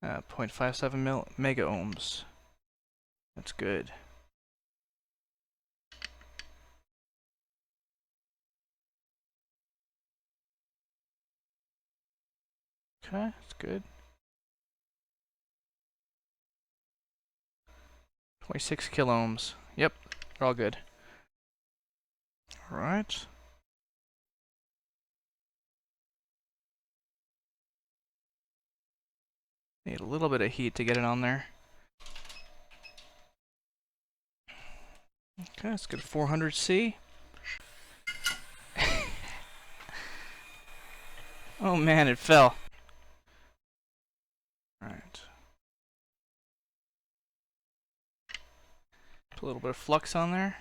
0.57 megaohms. That's good. Okay, that's good. 26 kiloohms. Yep, they're all good. Alright. Need a little bit of heat to get it on there. Okay, let's get 400C. Oh man, it fell. Alright. Put a little bit of flux on there.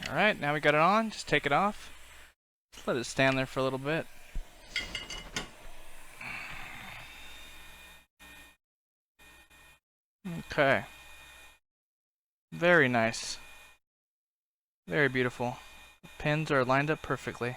Alright, now we got it on. Just take it off. Just let it stand there for a little bit. Okay. Very nice. Very beautiful. The pins are lined up perfectly.